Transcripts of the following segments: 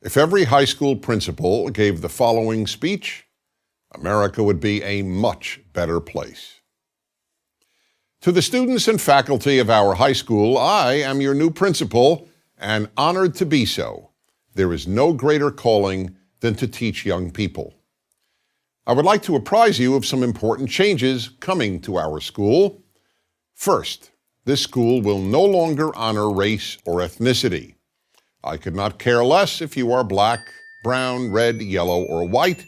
If every high school principal gave the following speech, America would be a much better place. To the students and faculty of our high school, I am your new principal and honored to be so. There is no greater calling than to teach young people. I would like to apprise you of some important changes coming to our school. First, this school will no longer honor race or ethnicity. I could not care less if you are black, brown, red, yellow, or white.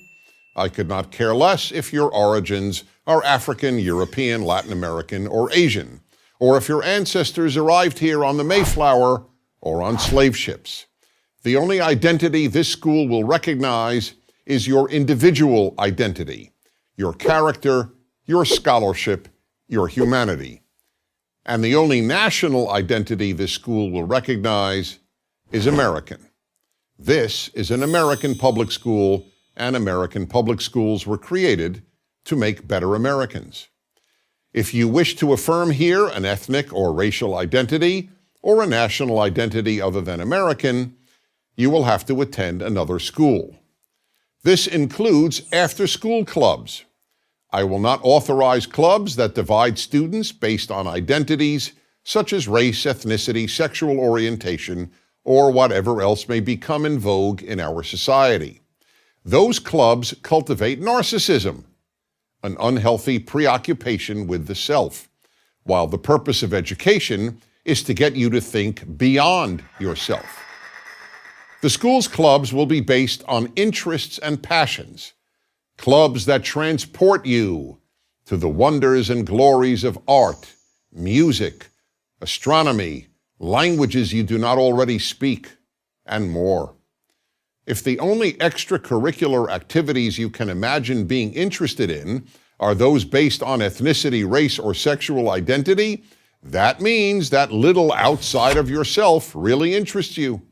I could not care less if your origins are African, European, Latin American, or Asian, or if your ancestors arrived here on the Mayflower or on slave ships. The only identity this school will recognize is your individual identity, your character, your scholarship, your humanity. And the only national identity this school will recognize is American. This is an American public school, and American public schools were created to make better Americans. If you wish to affirm here an ethnic or racial identity or a national identity other than American, you will have to attend another school. This includes after-school clubs. I will not authorize clubs that divide students based on identities such as race, ethnicity, sexual orientation, or whatever else may become in vogue in our society. Those clubs cultivate narcissism, an unhealthy preoccupation with the self, while the purpose of education is to get you to think beyond yourself. The school's clubs will be based on interests and passions, clubs that transport you to the wonders and glories of art, music, astronomy, languages you do not already speak, and more. If the only extracurricular activities you can imagine being interested in are those based on ethnicity, race, or sexual identity, that means that little outside of yourself really interests you.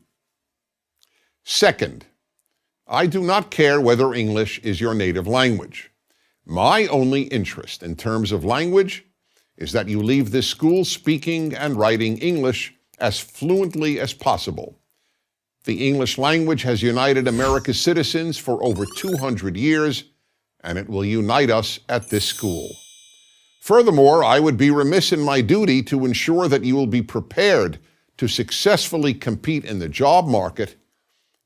Second, I do not care whether English is your native language. My only interest in terms of language is that you leave this school speaking and writing English as fluently as possible. The English language has united America's citizens for over 200 years, and it will unite us at this school. Furthermore, I would be remiss in my duty to ensure that you will be prepared to successfully compete in the job market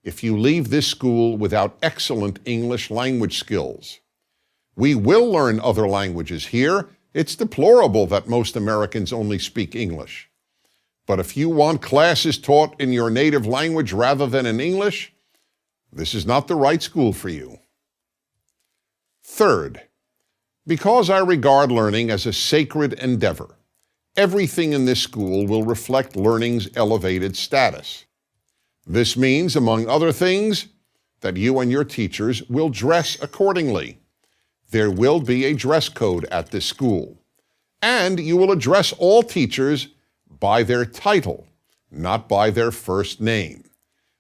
if you leave this school without excellent English language skills. We will learn other languages here. It's deplorable that most Americans only speak English. But if you want classes taught in your native language rather than in English, this is not the right school for you. Third, because I regard learning as a sacred endeavor, everything in this school will reflect learning's elevated status. This means, among other things, that you and your teachers will dress accordingly. There will be a dress code at this school, and you will address all teachers by their title, not by their first name.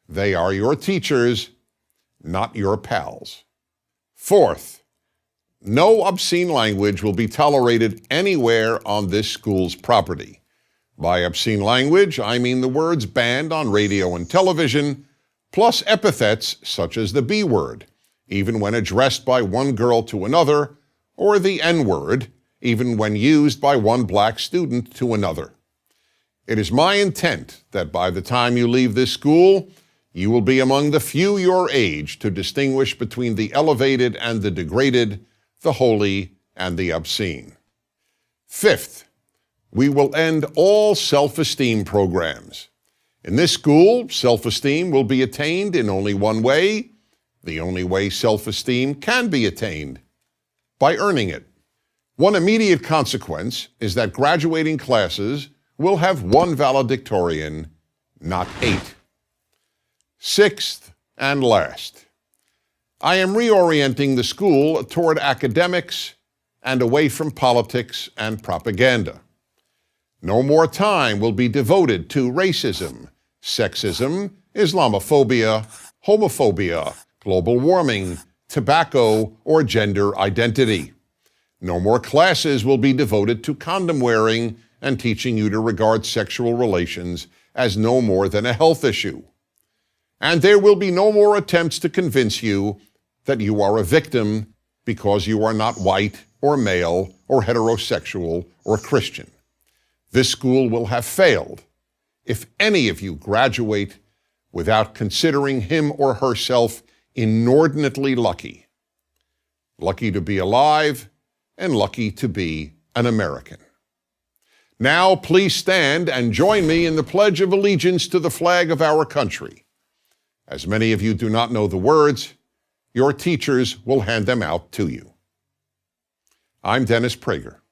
They are your teachers, not your pals. Fourth, no obscene language will be tolerated anywhere on this school's property. By obscene language, I mean the words banned on radio and television, plus epithets such as the B word, even when addressed by one girl to another, or the N word, even when used by one black student to another. It is my intent that by the time you leave this school, you will be among the few your age to distinguish between the elevated and the degraded, the holy and the obscene. Fifth, we will end all self-esteem programs. In this school, self-esteem will be attained in only one way, the only way self-esteem can be attained, by earning it. One immediate consequence is that graduating classes will have one valedictorian, not 8. Sixth and last, I am reorienting the school toward academics and away from politics and propaganda. No more time will be devoted to racism, sexism, Islamophobia, homophobia, global warming, tobacco, or gender identity. No more classes will be devoted to condom wearing and teaching you to regard sexual relations as no more than a health issue. And there will be no more attempts to convince you that you are a victim because you are not white or male or heterosexual or Christian. This school will have failed if any of you graduate without considering him or herself inordinately lucky. Lucky to be alive and lucky to be an American. Now, please stand and join me in the Pledge of Allegiance to the flag of our country. As many of you do not know the words, your teachers will hand them out to you. I'm Dennis Prager.